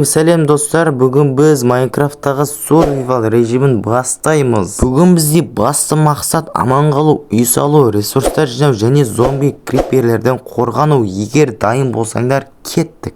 Сәлем достар, бүгін біз Майнкрафттағы Survival режимін бастаймыз. Бүгін бізде басты мақсат аман қалу, үй салу, ресурстар жинау және зомби криперлерден қорғану. Егер дайын болсаңдар, кеттік.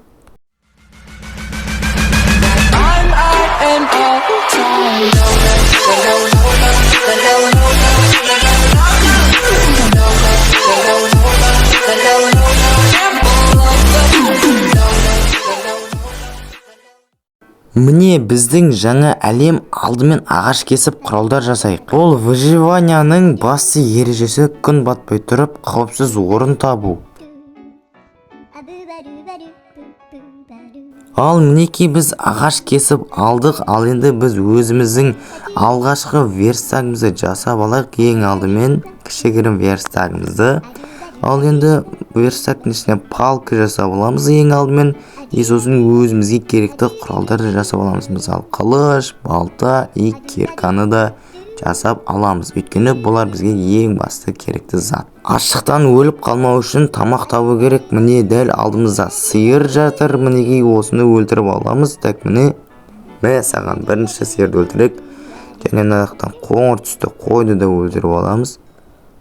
Міне біздің жаңа әлем, алдымен ағаш кесіп құралдар жасайық. Бұл выживанияның басты ережесі күн батпай тұрып қауіпсіз орын табу. Ал мінекей біз ағаш кесіп алдық, ал енді біз өзіміздің алғашқы верстагымызды жасап алайық. Ең алдымен кішігірім верстагымызды. Ал енді верстагтың ішіне палка жасап аламыз ең алдымен. Сосын өзімізге керекті құралдарды жасап аламыз. Мысалы қылыш, балта, кирканы да жасап аламыз. Өйткені бұлар бізге ең басты керекті зат. Аштықтан өліп қалмау үшін тамақ табу керек. Міне дәл алдымызда сиыр жатыр. Мінекей осыны өлтіріп аламыз. Так міне саған бірінші сиырды өлтірек. Және мына жақтан қоңыр түсті қойды да өлтіріп аламыз.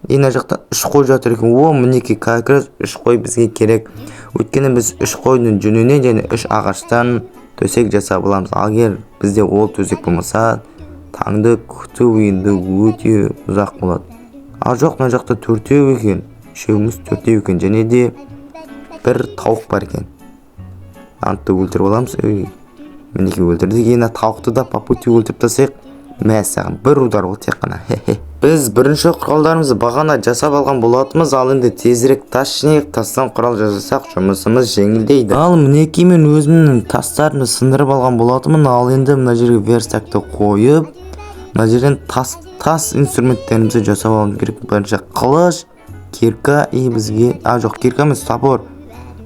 Мына жақта 3 қой жатыр екен. Мінекей как раз 3 қой бізге керек. Өйткені біз 3 қойдың жүнінен және 3 ағаштан төсек жасап аламыз. Егер бізде ол төсек болмаса, таңды күту енді өте ұзақ болады. Жоқ, мына жақта 4 екен. Үшеуміз 4 екен. Және де бір тауық бар екен. Антты өлтіріп аламыз. Мінекей өлтірдік. Енді тауықты да по пути өлтіріп тастайық. Саған бір удар ол тек қана. Біз бірінші құралдарымызды бағана жасап алған болатынбыз. Ал енді тезірек тас жинайық. Тастан құрал жасасақ, жұмысымыз жеңілдейді. Ал мінекей мен өзімнің тастарымды сындырып алған болатынмын. Ал енді мына жерге верстакты қойып, мына жерден тас инструменттерімізді жасап алуымыз керек. Бірінші қылыш, кирка, бізге жоқ, кирка емес, топор.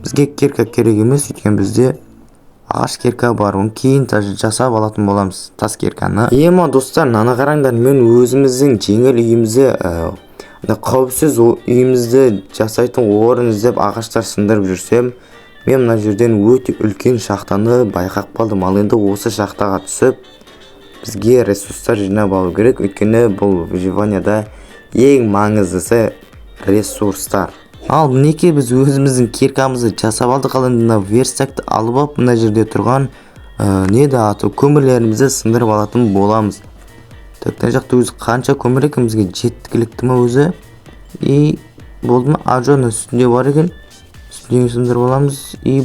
Бізге кирка керек емес, өйткені бізде ағаш кирка бар, оны кейін жасап алатын боламыз, тас кирканы. Достар, мынаны қараңдар, мен өзіміздің жеңіл үйімізді, қауіпсіз үйімізді жасайтын орын іздеп ағаштар сындырып жүрсем, мен мына жерден өте үлкен шахтаны байқап қалдым. Ал енді осы шахтаға түсіп, бізге ресурстар жинап алу керек. Өйткені бұл выживанияда ең маңыздысы ресурстар. Ал мінекей біз өзіміздің киркамызды жасап алдық. Ал енді верстакты алып алып, мына жерде тұрған көмірлерімізді сындырып алатын боламыз. Мына жақта өзі қанша көмір екен, бізге жеткілікті ме өзі? Болды ма? Жоқ, үстінде бар екен. Үстінде сындырып аламыз.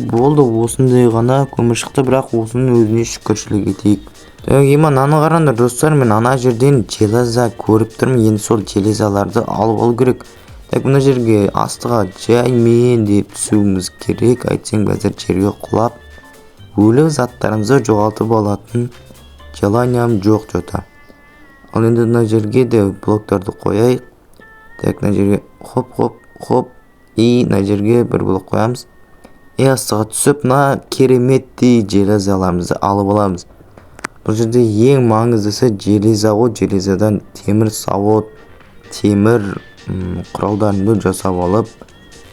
Болды, осындай ғана көмір шықты, бірақ осының өзіне шүкіршілік етейік. Мынаны қараңдар достар, мен ана жерден железа көріп тұрмын. Енді сол железаларды алып алу керек. Мына жерге астыға жаймен деп түсуіміз керек. Айтсаң бәзір жерге құлап, өлі заттарымызды жоғалтып алатын желаниям жоқ жота. Ал енді мына жерге де блоктарды қояйық. Мына жерге хоп. Мына жерге бір блок қоямыз. Астыға түсіп, мына кереметтей железаларымызды алып аламыз. Бұл жерде ең маңыздысы железа ғой. Железадан темір сауыт, темір құралдарымды жасап алып,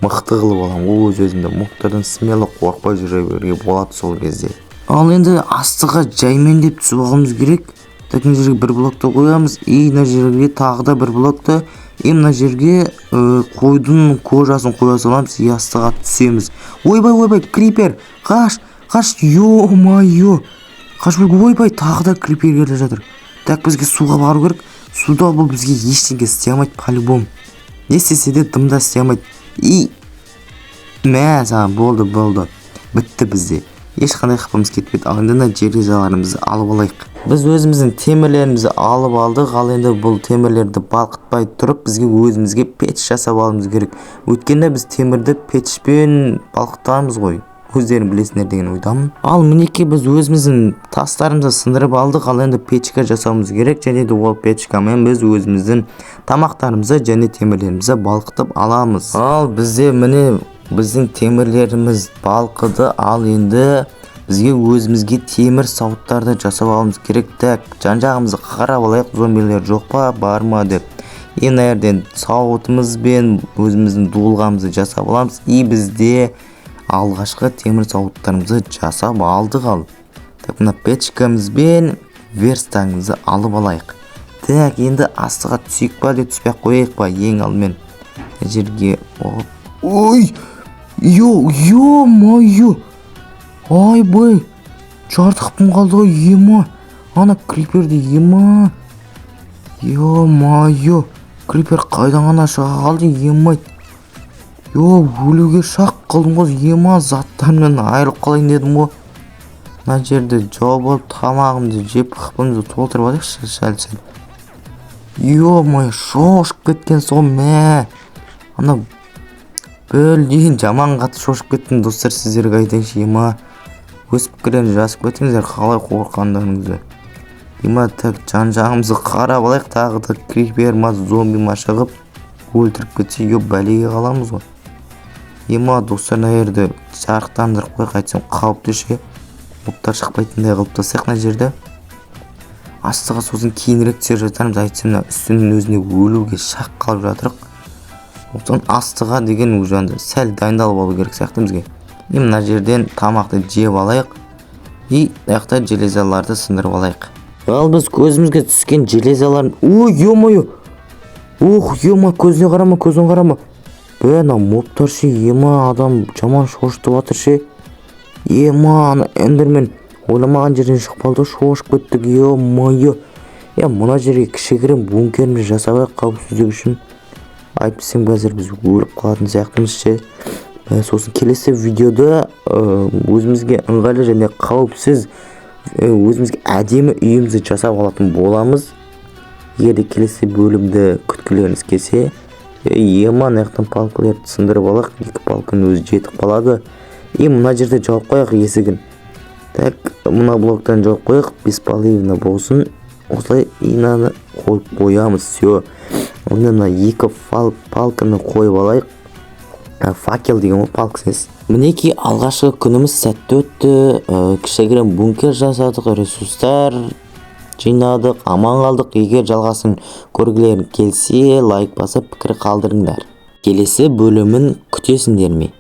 мықты қылып алам. Өз-өзімді мықтардан смело қорқпай жүре беруге болады сол кезде. Ал енді астыға жаймен деп түсіп алғымыз керек. Мына жерге бір блокты қоямыз. Мына жерге тағы да бір блокты. Мына жерге қойдың кожасын қоя саламыз. Астыға түсеміз. Ойбай, крипер! Қаш! Ё-майо! Қаш, ойбай, тағы да криперлер жатыр. Бізге суға бару керек. Суда бұл бізге ештеңе істей алмайды по-любому. Не істесе де дымда істей алмайды. Болды. Бітті бізде. Ешқандай қыпымыз кетпеді. Ал енді железаларымызды алып алайық. Біз өзіміздің темірлерімізді алып алдық. Ал енді бұл темірлерді балқытпай тұрып, бізге өзімізге пеш жасап алуымыз керек. Өйткені біз темірді пешпен балқытамыз ғой. Өздерін білесіңдер деген ойдамын. Ал мінекей біз өзіміздің тастарымызды сындырып алдық. Ал енді печка жасауымыз керек. Және де ол печкамен біз өзіміздің тамақтарымызды және темірлерімізді балқытып аламыз. Ал міне біздің темірлеріміз балқыды. Ал енді бізге өзімізге темір сауыттарды жасап алуымыз керек. Жан-жағымызды қарап алайық, зомбилер жоқ па, бар ма деп. Мына жерден сауытымызбен өзіміздің дулығамызды жасап аламыз. Бізде алғашқы темір сауыттарымызды жасап алдық. Ал Так, мына печкамызбен верстагымызды алып алайық. Так, енді астыға түсейік па деп түспей қояйық па. Ең алдымен жерге ой, ё-моё, айбай, жартықпын қалды ғой, ема, ана криперді, ема, ё-моё, крипер қайдан ғана шыға қалды, емай, өлуге шақ қылдым ғой, ема, заттарымнан айырылып қалайын дедім ғой. Мына жерді жауып алып тамағымды жеп қыпымызды толтырып алайықшы сәл-сәл. Ё-моё, шошып кеткен сол, мә, ана бөлдейін жаман қатты шошып кеттім достар, сіздерге айтайыншы, ема, өз пікірін жазып кетіңіздер қалай қорққандарыңызды. Ема, так, жан-жағымызды қарап алайық, тағы да крипер ма зомби ма шығып өлтіріп кетсе, бәлеге қаламыз ғой. Ема, достар, мына жерді жарықтандырып қойып айтсам қауіпті ше, оттар шықпайтындай қылып тастайық мына жерді. Астыға сосын кейінірек түсер жатармыз, айтсам мына үстінің өзіне өлуге шақ қалып жатырық. Одан астыға деген уже сәл дайындалып алу керек сияқты бізге. Мына жерден тамақты жеп алайық и аяқта железаларды сындырып алайық. Ал біз көзімізге түскен железаларын, ой, ё-моё, ема, көзіне қарама. Ана моптар ше, ема, адам жаман шошытып жатыр ше. Ема, ана эндермен ойламаған жерден шығып қалды, шошып кеттік, ё-моё. Мына жерге кішігірім бункерімді жасап қауіпсіздік үшін. Айтпасам қазір біз өліп қалатын сияқтымыз ше. Сосын келесі видеода өзімізге ыңғайлы және қауіпсіз, өзімізге әдемі үйімізді жасап алатын боламыз. Егерде келесі бөлімді күткілеріңіз келсе, ема, аяқтан палкалерді сындырып алайық, 2 палканың өзі жетіп қалады. Мына жерде жауып қояйық есігін. Так, мына блоктан жауып қояйық, беспалевна болсын. Осылай инаны қойып қоямыз, все. Онда 2 палканы қойып алайық. Факел деген ол палкасыз. Мінеки алғашқы күніміз сәтті өтті. Кішігірім бункер жасадық, ресурстар жинадық, аман қалдық. Егер жалғасын көргілерің келсе, лайк басып пікір қалдырыңдар. Келесі бөлімін күтесіңдер ме?